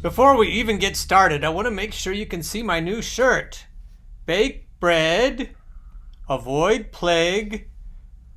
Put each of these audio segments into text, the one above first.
Before we even get started, I want to make sure you can see my new shirt. Bake bread, avoid plague,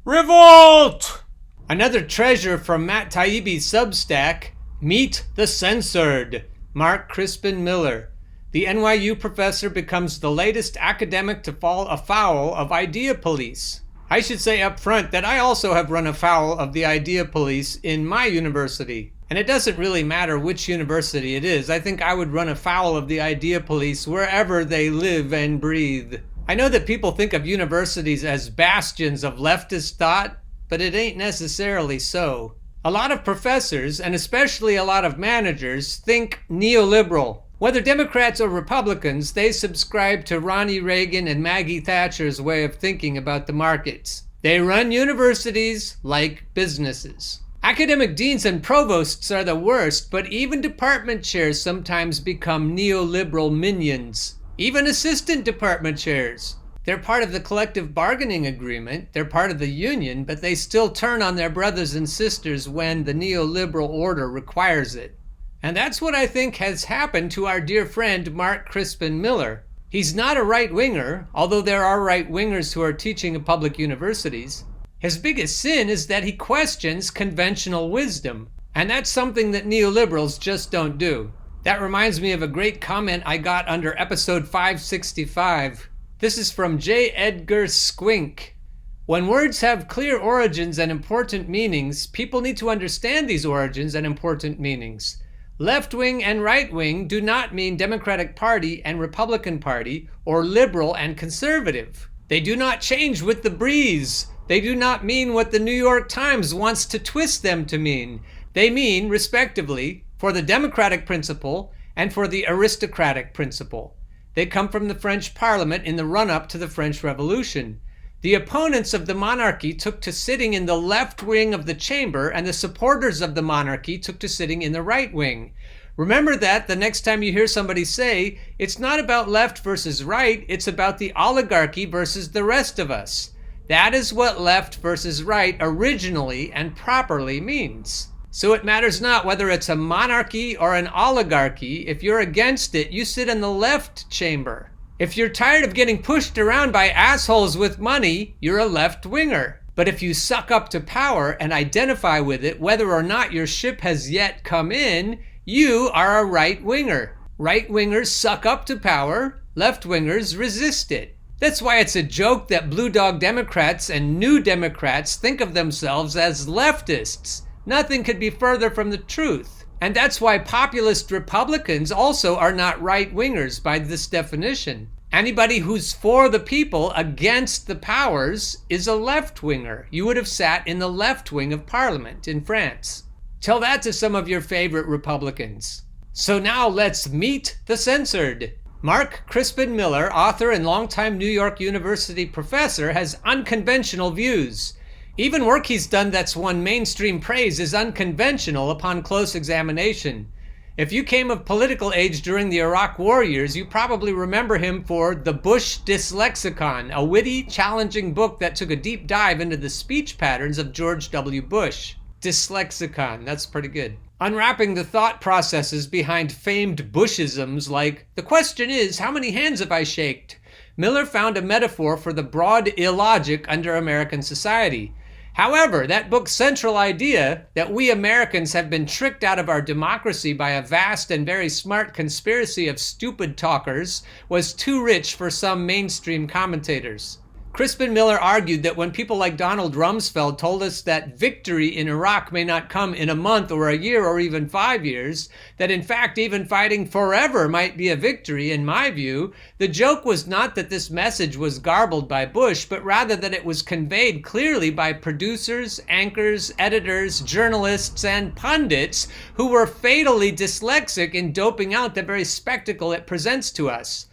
revolt! Another treasure from Matt Taibbi's Substack, Meet the Censored, Mark Crispin Miller. The NYU professor becomes the latest academic to fall afoul of idea police. I should say up front that I also have run afoul of the idea police in my university. And it doesn't really matter which university it is. I think I would run afoul of the idea police wherever they live and breathe. I know that people think of universities as bastions of leftist thought, but it ain't necessarily so. A lot of professors, and especially a lot of managers, think neoliberal. Whether Democrats or Republicans, they subscribe to Ronnie Reagan and Maggie Thatcher's way of thinking about the markets. They run universities like businesses. Academic deans and provosts are the worst, but even department chairs sometimes become neoliberal minions. Even assistant department chairs. They're part of the collective bargaining agreement, they're part of the union, but they still turn on their brothers and sisters when the neoliberal order requires it. And that's what I think has happened to our dear friend Mark Crispin Miller. He's not a right-winger, although there are right-wingers who are teaching in public universities. His biggest sin is that he questions conventional wisdom, and that's something that neoliberals just don't do. That reminds me of a great comment I got under episode 565. This is from J. Edgar Squink. When words have clear origins and important meanings, people need to understand these origins and important meanings. Left-wing and right-wing do not mean Democratic Party and Republican Party or liberal and conservative. They do not change with the breeze. They do not mean what the New York Times wants to twist them to mean. They mean, respectively, for the democratic principle and for the aristocratic principle. They come from the French Parliament in the run-up to the French Revolution. The opponents of the monarchy took to sitting in the left wing of the chamber, and the supporters of the monarchy took to sitting in the right wing. Remember that the next time you hear somebody say, it's not about left versus right, it's about the oligarchy versus the rest of us. That is what left versus right originally and properly means. So it matters not whether it's a monarchy or an oligarchy. If you're against it, you sit in the left chamber. If you're tired of getting pushed around by assholes with money, you're a left-winger. But if you suck up to power and identify with it, whether or not your ship has yet come in, you are a right-winger. Right-wingers suck up to power, left-wingers resist it. That's why it's a joke that Blue Dog Democrats and New Democrats think of themselves as leftists. Nothing could be further from the truth. And that's why populist Republicans also are not right-wingers by this definition. Anybody who's for the people against the powers is a left-winger. You would have sat in the left wing of Parliament in France. Tell that to some of your favorite Republicans. So now let's meet the censored. Mark Crispin Miller, author and longtime New York University professor, has unconventional views. Even work he's done that's won mainstream praise is unconventional upon close examination. If you came of political age during the Iraq War years, you probably remember him for The Bush Dyslexicon, a witty, challenging book that took a deep dive into the speech patterns of George W. Bush. Dyslexicon, that's pretty good. Unwrapping the thought processes behind famed Bushisms like, the question is, how many hands have I shaked? Miller found a metaphor for the broad illogic under American society. However, that book's central idea that we Americans have been tricked out of our democracy by a vast and very smart conspiracy of stupid talkers was too rich for some mainstream commentators. Crispin Miller argued that when people like Donald Rumsfeld told us that victory in Iraq may not come in a month or a year or even 5 years, that in fact even fighting forever might be a victory, in my view, the joke was not that this message was garbled by Bush, but rather that it was conveyed clearly by producers, anchors, editors, journalists, and pundits who were fatally dyslexic in doping out the very spectacle it presents to us.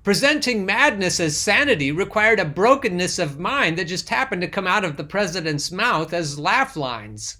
Presenting madness as sanity required a brokenness of mind that just happened to come out of the president's mouth as laugh lines.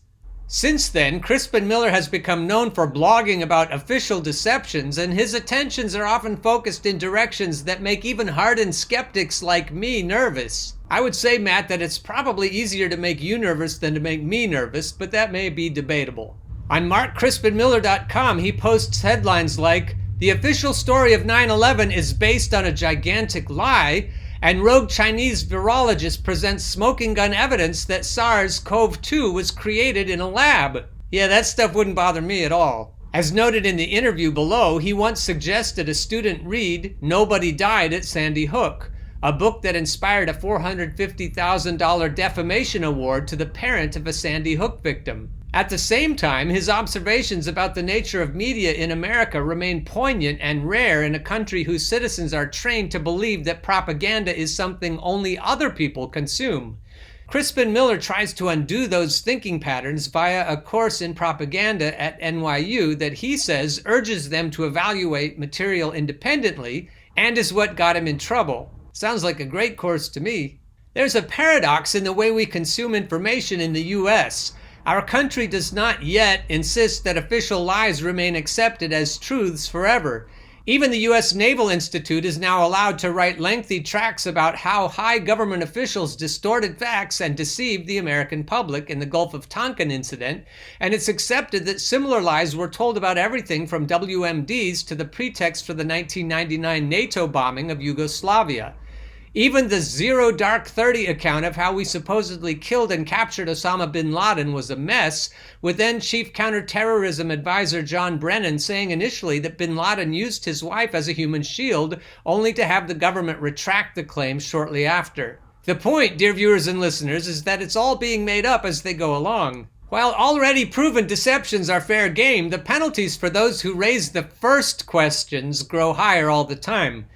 Since then, Crispin Miller has become known for blogging about official deceptions, and his attentions are often focused in directions that make even hardened skeptics like me nervous. I would say, Matt, that it's probably easier to make you nervous than to make me nervous, but that may be debatable. On MarkCrispinMiller.com, he posts headlines like, "The official story of 9/11 is based on a gigantic lie," and rogue Chinese virologist presents smoking gun evidence that SARS-CoV-2 was created in a lab. Yeah, that stuff wouldn't bother me at all. As noted in the interview below, he once suggested a student read Nobody Died at Sandy Hook, a book that inspired a $450,000 defamation award to the parent of a Sandy Hook victim. At the same time, his observations about the nature of media in America remain poignant and rare in a country whose citizens are trained to believe that propaganda is something only other people consume. Crispin Miller tries to undo those thinking patterns via a course in propaganda at NYU that he says urges them to evaluate material independently and is what got him in trouble. Sounds like a great course to me. There's a paradox in the way we consume information in the US. Our country does not yet insist that official lies remain accepted as truths forever. Even the U.S. Naval Institute is now allowed to write lengthy tracts about how high government officials distorted facts and deceived the American public in the Gulf of Tonkin incident, and it's accepted that similar lies were told about everything from WMDs to the pretext for the 1999 NATO bombing of Yugoslavia. Even the Zero Dark 30 account of how we supposedly killed and captured Osama bin Laden was a mess, with then Chief Counterterrorism Advisor John Brennan saying initially that bin Laden used his wife as a human shield, only to have the government retract the claim shortly after. The point, dear viewers and listeners, is that it's all being made up as they go along. While already proven deceptions are fair game, the penalties for those who raise the first questions grow higher all the time.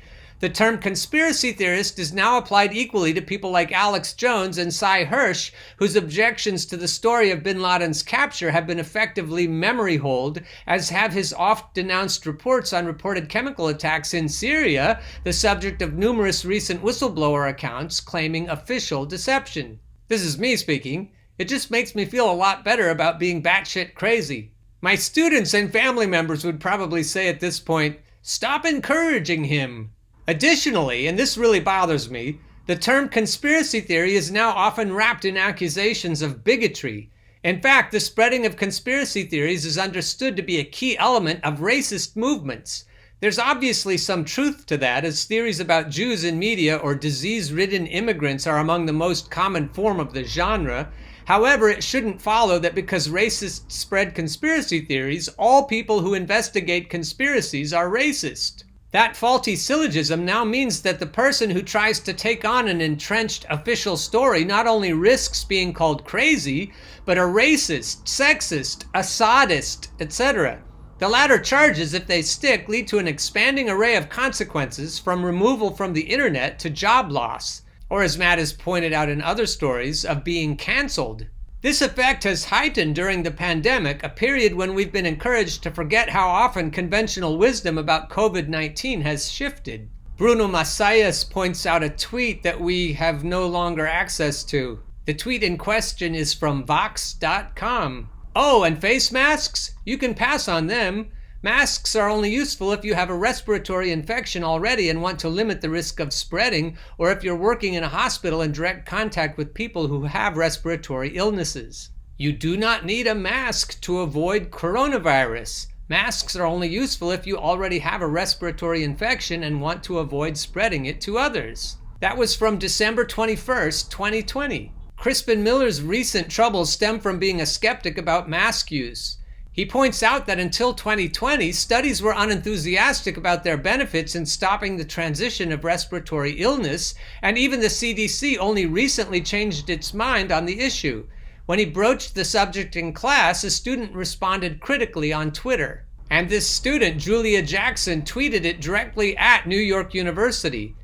The term conspiracy theorist is now applied equally to people like Alex Jones and Cy Hirsch, whose objections to the story of bin Laden's capture have been effectively memory holed, as have his oft-denounced reports on reported chemical attacks in Syria, the subject of numerous recent whistleblower accounts claiming official deception. This is me speaking. It just makes me feel a lot better about being batshit crazy. My students and family members would probably say at this point, "Stop encouraging him." Additionally, and this really bothers me, the term conspiracy theory is now often wrapped in accusations of bigotry. In fact, the spreading of conspiracy theories is understood to be a key element of racist movements. There's obviously some truth to that, as theories about Jews in media or disease-ridden immigrants are among the most common form of the genre. However, it shouldn't follow that because racists spread conspiracy theories, all people who investigate conspiracies are racist. That faulty syllogism now means that the person who tries to take on an entrenched official story not only risks being called crazy, but a racist, sexist, a sadist, etc. The latter charges, if they stick, lead to an expanding array of consequences, from removal from the internet to job loss, or as Matt has pointed out in other stories, of being cancelled. This effect has heightened during the pandemic, a period when we've been encouraged to forget how often conventional wisdom about COVID-19 has shifted. Bruno Macias points out a tweet that we have no longer access to. The tweet in question is from Vox.com. Oh, and face masks? You can pass on them. Masks are only useful if you have a respiratory infection already and want to limit the risk of spreading, or if you're working in a hospital in direct contact with people who have respiratory illnesses. You do not need a mask to avoid coronavirus. Masks are only useful if you already have a respiratory infection and want to avoid spreading it to others. That was from December 21st, 2020. Crispin Miller's recent troubles stem from being a skeptic about mask use. He points out that until 2020, studies were unenthusiastic about their benefits in stopping the transition of respiratory illness, and even the CDC only recently changed its mind on the issue. When he broached the subject in class, a student responded critically on Twitter. And this student, Julia Jackson, tweeted it directly at New York University.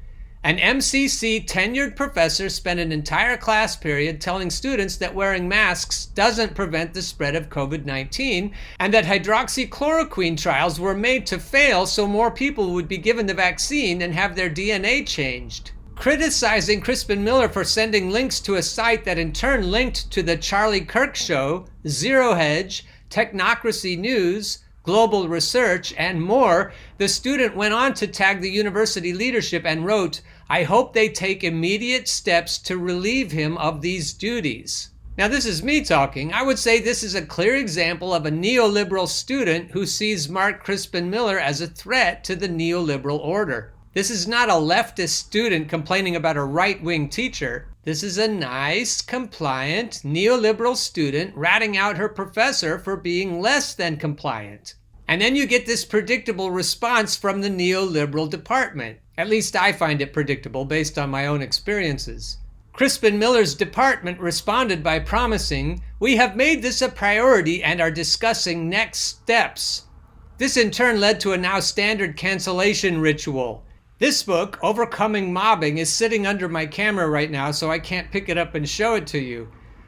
An MCC tenured professor spent an entire class period telling students that wearing masks doesn't prevent the spread of COVID-19, and that hydroxychloroquine trials were made to fail so more people would be given the vaccine and have their DNA changed. Criticizing Crispin Miller for sending links to a site that in turn linked to The Charlie Kirk Show, Zero Hedge, Technocracy News, Global Research, and more, the student went on to tag the university leadership and wrote, "I hope they take immediate steps to relieve him of these duties." Now, this is me talking. I would say this is a clear example of a neoliberal student who sees Mark Crispin Miller as a threat to the neoliberal order. This is not a leftist student complaining about a right-wing teacher. This is a nice, compliant, neoliberal student ratting out her professor for being less than compliant. And then you get this predictable response from the neoliberal department. At least I find it predictable based on my own experiences. Crispin Miller's department responded by promising, "We have made this a priority and are discussing next steps." This in turn led to a now standard cancellation ritual. This book, Overcoming Mobbing, is sitting under my camera right now, so I can't pick it up and show it to you.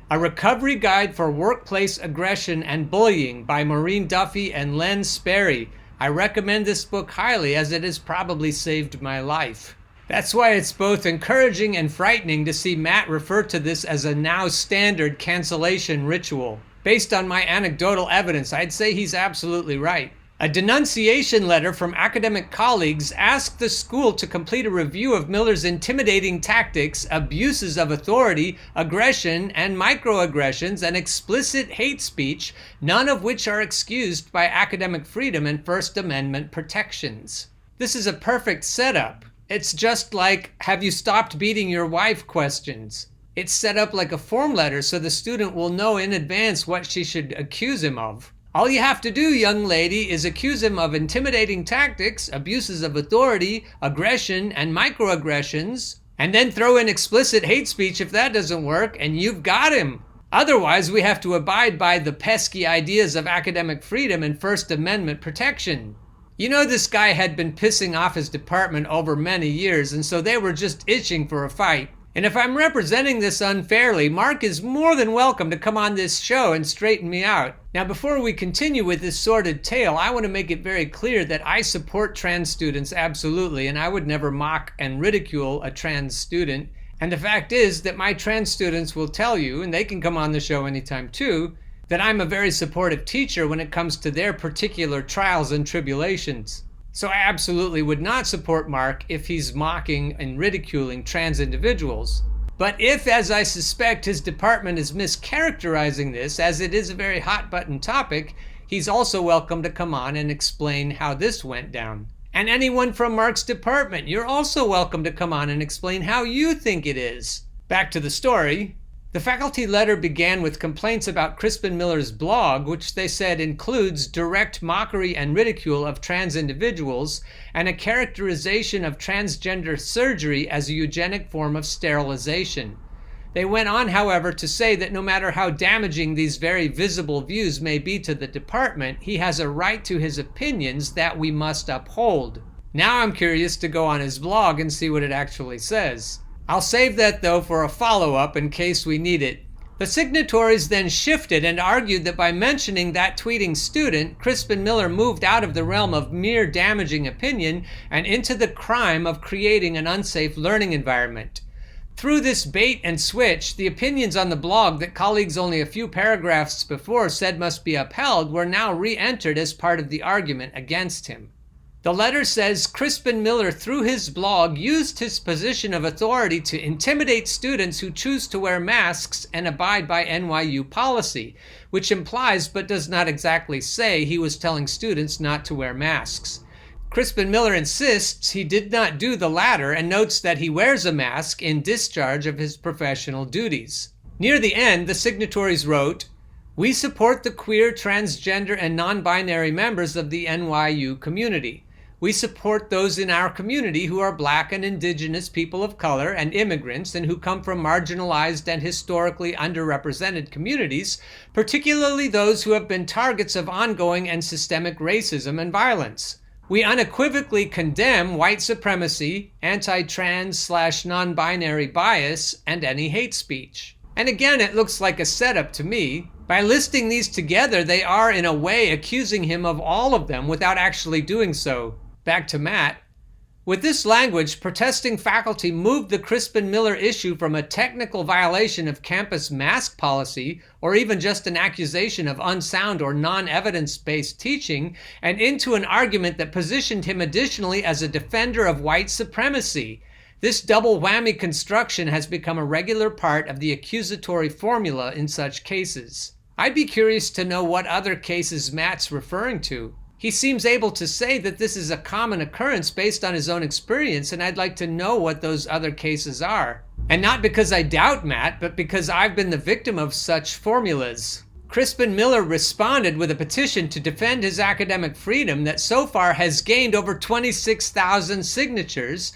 A Recovery Guide for Workplace Aggression and Bullying by Maureen Duffy and Len Sperry. I recommend this book highly, as it has probably saved my life. That's why it's both encouraging and frightening to see Matt refer to this as a now standard cancellation ritual. Based on my anecdotal evidence, I'd say he's absolutely right. A denunciation letter from academic colleagues asked the school to complete a review of Miller's intimidating tactics, abuses of authority, aggression, and microaggressions, and explicit hate speech, none of which are excused by academic freedom and First Amendment protections. This is a perfect setup. It's just like, "Have you stopped beating your wife?" questions. It's set up like a form letter so the student will know in advance what she should accuse him of. All you have to do, young lady, is accuse him of intimidating tactics, abuses of authority, aggression, and microaggressions, and then throw in explicit hate speech if that doesn't work, and you've got him. Otherwise, we have to abide by the pesky ideas of academic freedom and First Amendment protection. You know, this guy had been pissing off his department over many years, and so they were just itching for a fight. And if I'm representing this unfairly, Mark is more than welcome to come on this show and straighten me out. Now, before we continue with this sordid tale, I want to make it very clear that I support trans students absolutely, and I would never mock and ridicule a trans student. And the fact is that my trans students will tell you, and they can come on the show anytime too, that I'm a very supportive teacher when it comes to their particular trials and tribulations. So I absolutely would not support Mark if he's mocking and ridiculing trans individuals. But if, as I suspect, his department is mischaracterizing this, as it is a very hot button topic, he's also welcome to come on and explain how this went down. And anyone from Mark's department, you're also welcome to come on and explain how you think it is. Back to the story. The faculty letter began with complaints about Crispin Miller's blog, which they said includes direct mockery and ridicule of trans individuals and a characterization of transgender surgery as a eugenic form of sterilization. They went on, however, to say that no matter how damaging these very visible views may be to the department, he has a right to his opinions that we must uphold. Now I'm curious to go on his blog and see what it actually says. I'll save that, though, for a follow-up in case we need it. The signatories then shifted and argued that by mentioning that tweeting student, Crispin Miller moved out of the realm of mere damaging opinion and into the crime of creating an unsafe learning environment. Through this bait and switch, the opinions on the blog that colleagues only a few paragraphs before said must be upheld were now re-entered as part of the argument against him. The letter says Crispin Miller, through his blog, used his position of authority to intimidate students who choose to wear masks and abide by NYU policy, which implies but does not exactly say he was telling students not to wear masks. Crispin Miller insists he did not do the latter and notes that he wears a mask in discharge of his professional duties. Near the end, the signatories wrote, "We support the queer, transgender, and non-binary members of the NYU community. We support those in our community who are Black and Indigenous people of color and immigrants and who come from marginalized and historically underrepresented communities, particularly those who have been targets of ongoing and systemic racism and violence. We unequivocally condemn white supremacy, anti-trans/non-binary bias, and any hate speech." And again, it looks like a setup to me. By listing these together, they are in a way accusing him of all of them without actually doing so. Back to Matt. With this language, protesting faculty moved the Crispin Miller issue from a technical violation of campus mask policy, or even just an accusation of unsound or non-evidence-based teaching, and into an argument that positioned him additionally as a defender of white supremacy. This double whammy construction has become a regular part of the accusatory formula in such cases. I'd be curious to know what other cases Matt's referring to. He seems able to say that this is a common occurrence based on his own experience, and I'd like to know what those other cases are. And not because I doubt Matt, but because I've been the victim of such formulas. Crispin Miller responded with a petition to defend his academic freedom that so far has gained over 26,000 signatures,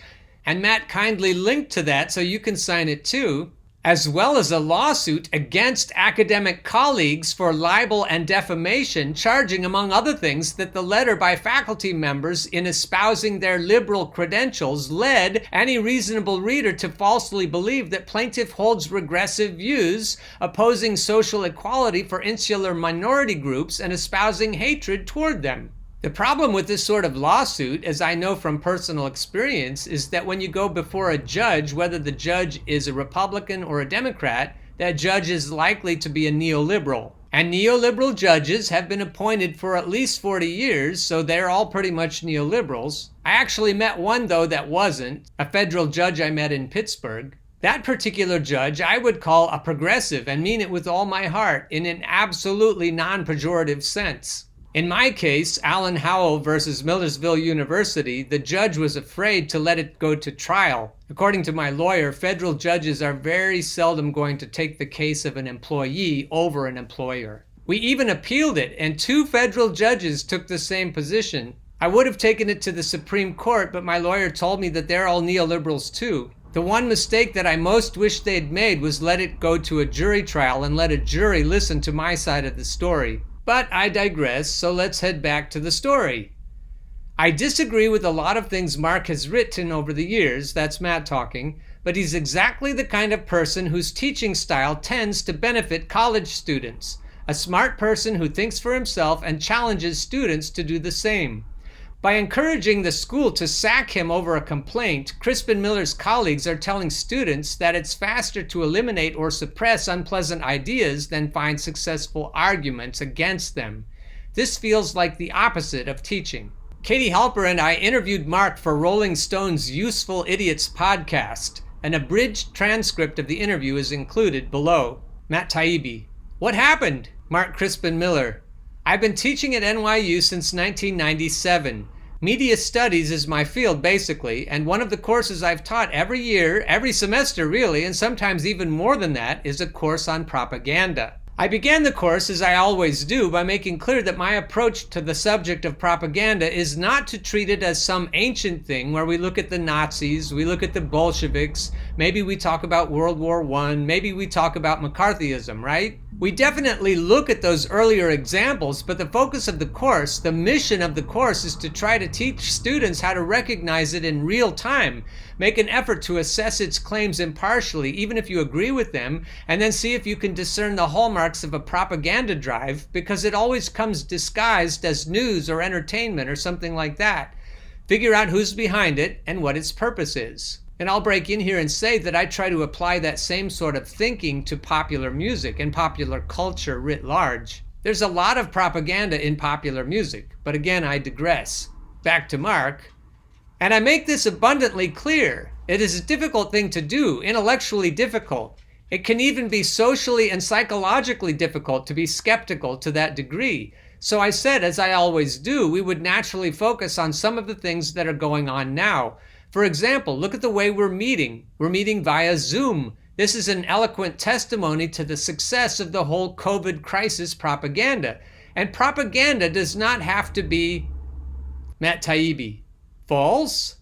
and Matt kindly linked to that so you can sign it too, as well as a lawsuit against academic colleagues for libel and defamation, charging, among other things, that the letter by faculty members in espousing their liberal credentials led any reasonable reader to falsely believe that plaintiff holds regressive views, opposing social equality for insular minority groups and espousing hatred toward them. The problem with this sort of lawsuit, as I know from personal experience, is that when you go before a judge, whether the judge is a Republican or a Democrat, that judge is likely to be a neoliberal. And neoliberal judges have been appointed for at least 40 years, so they're all pretty much neoliberals. I actually met one, though, that wasn't, a federal judge I met in Pittsburgh. That particular judge I would call a progressive, and mean it with all my heart, in an absolutely non-pejorative sense. In my case, Allen Howell versus Millersville University, the judge was afraid to let it go to trial. According to my lawyer, federal judges are very seldom going to take the case of an employee over an employer. We even appealed it, and 2 federal judges took the same position. I would have taken it to the Supreme Court, but my lawyer told me that they're all neoliberals too. The one mistake that I most wish they'd made was let it go to a jury trial and let a jury listen to my side of the story. But I digress, so let's head back to the story. I disagree with a lot of things Mark has written over the years, that's Matt talking, but he's exactly the kind of person whose teaching style tends to benefit college students. A smart person who thinks for himself and challenges students to do the same. By encouraging the school to sack him over a complaint, Crispin Miller's colleagues are telling students that it's faster to eliminate or suppress unpleasant ideas than find successful arguments against them. This feels like the opposite of teaching. Katie Halper and I interviewed Mark for Rolling Stone's Useful Idiots podcast. An abridged transcript of the interview is included below. Matt Taibbi. What happened? Mark Crispin Miller. I've been teaching at NYU since 1997. Media studies is my field, basically, and one of the courses I've taught every year, every semester really, and sometimes even more than that, is a course on propaganda. I began the course, as I always do, by making clear that my approach to the subject of propaganda is not to treat it as some ancient thing where we look at the Nazis, we look at the Bolsheviks, maybe we talk about World War I, maybe we talk about McCarthyism, right? We definitely look at those earlier examples, but the focus of the course, the mission of the course, is to try to teach students how to recognize it in real time, make an effort to assess its claims impartially, even if you agree with them, and then see if you can discern the hallmarks of a propaganda drive, because it always comes disguised as news or entertainment or something like that. Figure out who's behind it and what its purpose is. And I'll break in here and say that I try to apply that same sort of thinking to popular music and popular culture writ large. There's a lot of propaganda in popular music, but again, I digress. Back to Mark. And I make this abundantly clear. It is a difficult thing to do, intellectually difficult. It can even be socially and psychologically difficult to be skeptical to that degree. So I said, as I always do, we would naturally focus on some of the things that are going on now. For example, look at the way we're meeting. We're meeting via Zoom. This is an eloquent testimony to the success of the whole COVID crisis propaganda. And propaganda does not have to be Matt Taibbi. False?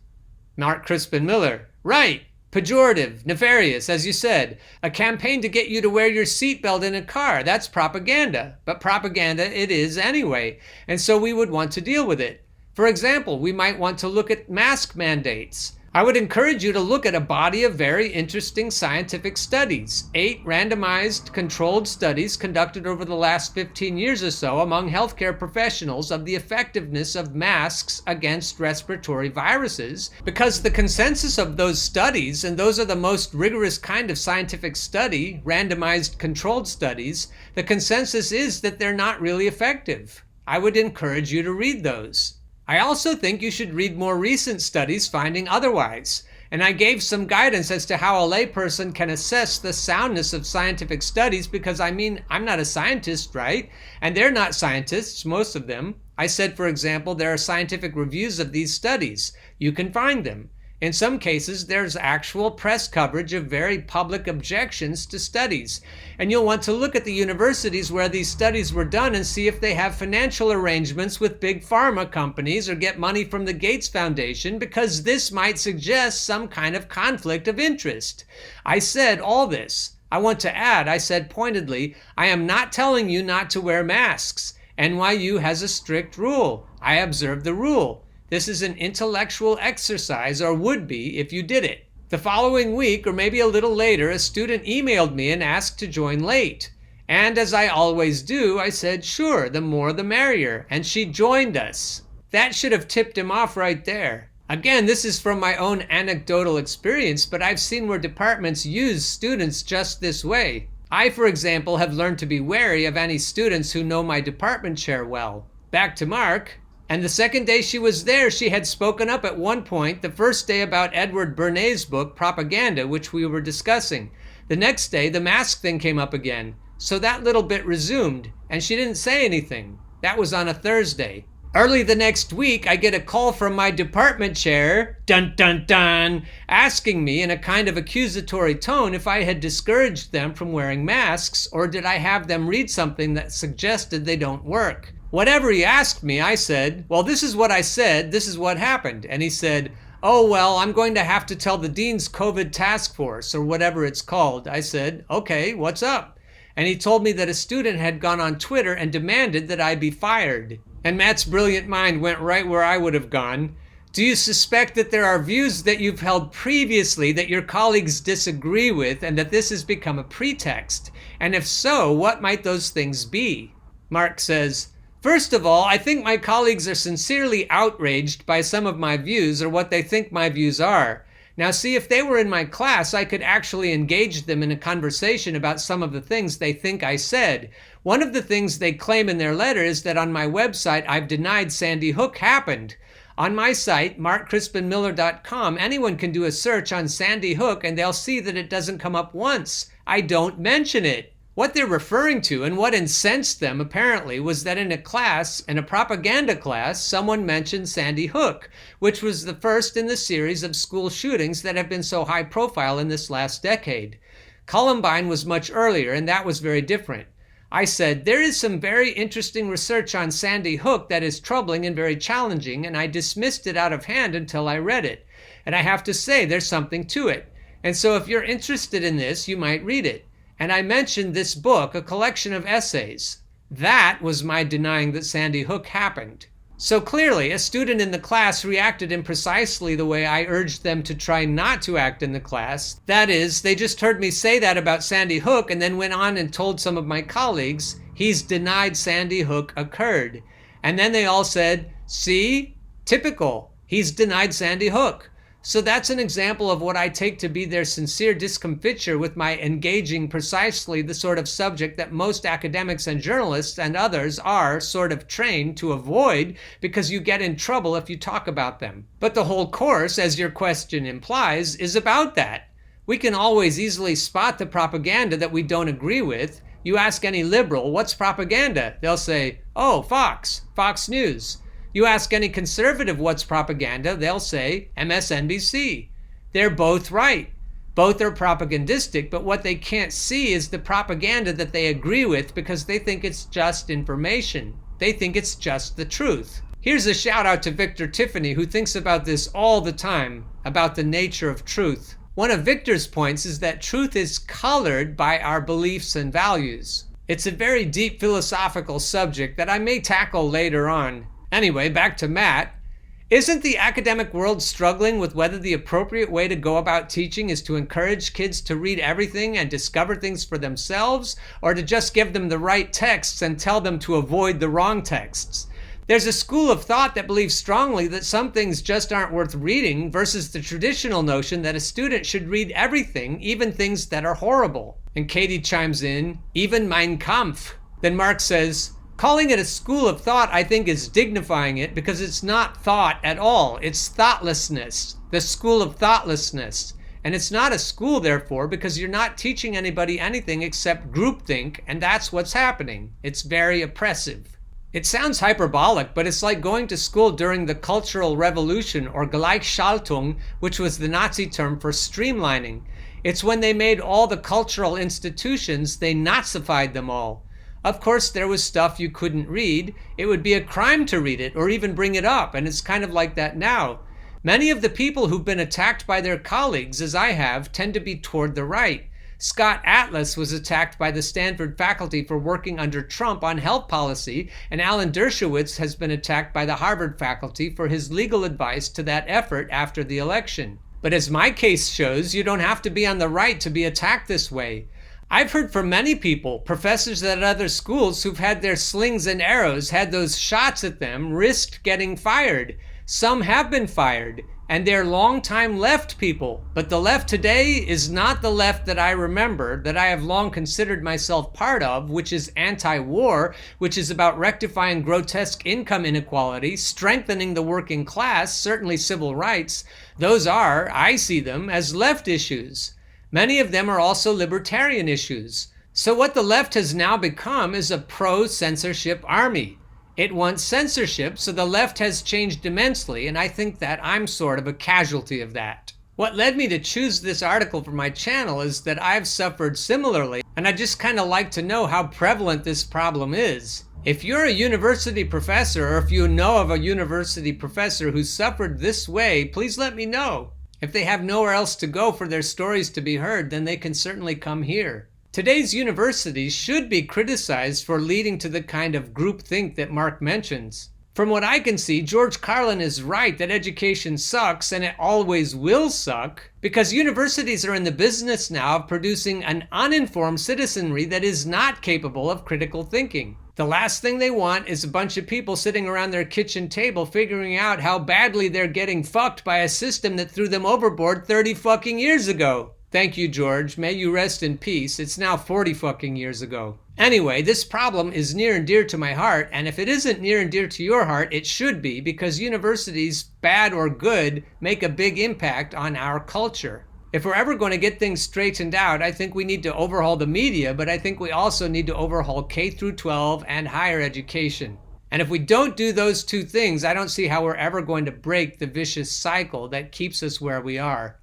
Mark Crispin Miller. Right. Pejorative, nefarious, as you said. A campaign to get you to wear your seatbelt in a car. That's propaganda. But propaganda it is anyway. And so we would want to deal with it. For example, we might want to look at mask mandates. I would encourage you to look at a body of very interesting scientific studies. 8 randomized controlled studies conducted over the last 15 years or so among healthcare professionals of the effectiveness of masks against respiratory viruses. Because the consensus of those studies, and those are the most rigorous kind of scientific study, randomized controlled studies, the consensus is that they're not really effective. I would encourage you to read those. I also think you should read more recent studies finding otherwise. And I gave some guidance as to how a layperson can assess the soundness of scientific studies because, I mean, I'm not a scientist, right? And they're not scientists, most of them. I said, for example, there are scientific reviews of these studies. You can find them. In some cases, there's actual press coverage of very public objections to studies. And you'll want to look at the universities where these studies were done and see if they have financial arrangements with big pharma companies or get money from the Gates Foundation, because this might suggest some kind of conflict of interest. I said all this. I want to add, I said pointedly, I am not telling you not to wear masks. NYU has a strict rule. I observe the rule. This is an intellectual exercise, or would be if you did it. The following week, or maybe a little later, a student emailed me and asked to join late. And as I always do, I said, sure, the more the merrier. And she joined us. That should have tipped him off right there. Again, this is from my own anecdotal experience, but I've seen where departments use students just this way. I, for example, have learned to be wary of any students who know my department chair well. Back to Mark. And the second day she was there, she had spoken up at one point, the first day about Edward Bernay's book, Propaganda, which we were discussing. The next day, the mask thing came up again. So that little bit resumed, and she didn't say anything. That was on a Thursday. Early the next week, I get a call from my department chair, dun dun dun, asking me in a kind of accusatory tone if I had discouraged them from wearing masks, or did I have them read something that suggested they don't work. Whatever he asked me, I said, well, this is what I said, this is what happened. And he said, oh, well, I'm going to have to tell the Dean's COVID task force, or whatever it's called. I said, okay, what's up? And he told me that a student had gone on Twitter and demanded that I be fired. And Matt's brilliant mind went right where I would have gone. Do you suspect that there are views that you've held previously that your colleagues disagree with, and that this has become a pretext? And if so, what might those things be? Mark says, first of all, I think my colleagues are sincerely outraged by some of my views, or what they think my views are. Now see, if they were in my class, I could actually engage them in a conversation about some of the things they think I said. One of the things they claim in their letter is that on my website, I've denied Sandy Hook happened. On my site, markcrispinmiller.com, anyone can do a search on Sandy Hook and they'll see that it doesn't come up once. I don't mention it. What they're referring to, and what incensed them apparently, was that in a propaganda class, someone mentioned Sandy Hook, which was the first in the series of school shootings that have been so high profile in this last decade. Columbine was much earlier, and that was very different. I said, there is some very interesting research on Sandy Hook that is troubling and very challenging, and I dismissed it out of hand until I read it. And I have to say, there's something to it. And so if you're interested in this, you might read it. And I mentioned this book, a collection of essays. That was my denying that Sandy Hook happened. So clearly, a student in the class reacted in precisely the way I urged them to try not to act in the class. That is, they just heard me say that about Sandy Hook and then went on and told some of my colleagues, he's denied Sandy Hook occurred. And then they all said, see, typical, he's denied Sandy Hook. So that's an example of what I take to be their sincere discomfiture with my engaging precisely the sort of subject that most academics and journalists and others are sort of trained to avoid because you get in trouble if you talk about them. But the whole course, as your question implies, is about that. We can always easily spot the propaganda that we don't agree with. You ask any liberal, what's propaganda? They'll say, oh, Fox News. You ask any conservative what's propaganda, they'll say MSNBC. They're both right. Both are propagandistic, but what they can't see is the propaganda that they agree with because they think it's just information. They think it's just the truth. Here's a shout out to Victor Tiffany, who thinks about this all the time, about the nature of truth. One of Victor's points is that truth is colored by our beliefs and values. It's a very deep philosophical subject that I may tackle later on. Anyway, back to Matt. Isn't the academic world struggling with whether the appropriate way to go about teaching is to encourage kids to read everything and discover things for themselves, or to just give them the right texts and tell them to avoid the wrong texts? There's a school of thought that believes strongly that some things just aren't worth reading versus the traditional notion that a student should read everything, even things that are horrible. And Katie chimes in, even Mein Kampf. Then Mark says, Calling it a school of thought, I think, is dignifying it because it's not thought at all. It's thoughtlessness, the school of thoughtlessness. And it's not a school, therefore, because you're not teaching anybody anything except groupthink, and that's what's happening. It's very oppressive. It sounds hyperbolic, but it's like going to school during the Cultural Revolution, or Gleichschaltung, which was the Nazi term for streamlining. It's when they made all the cultural institutions, they Nazified them all. Of course, there was stuff you couldn't read. It would be a crime to read it or even bring it up, and it's kind of like that now. Many of the people who've been attacked by their colleagues, as I have, tend to be toward the right. Scott Atlas was attacked by the Stanford faculty for working under Trump on health policy, and Alan Dershowitz has been attacked by the Harvard faculty for his legal advice to that effort after the election. But as my case shows, you don't have to be on the right to be attacked this way. I've heard from many people, professors at other schools who've had their slings and arrows, had those shots at them, risked getting fired. Some have been fired, and they're longtime left people. But the left today is not the left that I remember, that I have long considered myself part of, which is anti-war, which is about rectifying grotesque income inequality, strengthening the working class, certainly civil rights. Those are, I see them, as left issues. Many of them are also libertarian issues. So what the left has now become is a pro-censorship army. It wants censorship, so the left has changed immensely, and I think that I'm sort of a casualty of that. What led me to choose this article for my channel is that I've suffered similarly, and I just kind of like to know how prevalent this problem is. If you're a university professor, or if you know of a university professor who suffered this way, please let me know. If they have nowhere else to go for their stories to be heard, then they can certainly come here. Today's universities should be criticized for leading to the kind of groupthink that Mark mentions. From what I can see, George Carlin is right that education sucks, and it always will suck, because universities are in the business now of producing an uninformed citizenry that is not capable of critical thinking. The last thing they want is a bunch of people sitting around their kitchen table figuring out how badly they're getting fucked by a system that threw them overboard 30 fucking years ago. Thank you, George. May you rest in peace. It's now 40 fucking years ago. Anyway, this problem is near and dear to my heart, and if it isn't near and dear to your heart, it should be, because universities, bad or good, make a big impact on our culture. If we're ever going to get things straightened out, I think we need to overhaul the media, but I think we also need to overhaul K through 12 and higher education. And if we don't do those two things, I don't see how we're ever going to break the vicious cycle that keeps us where we are.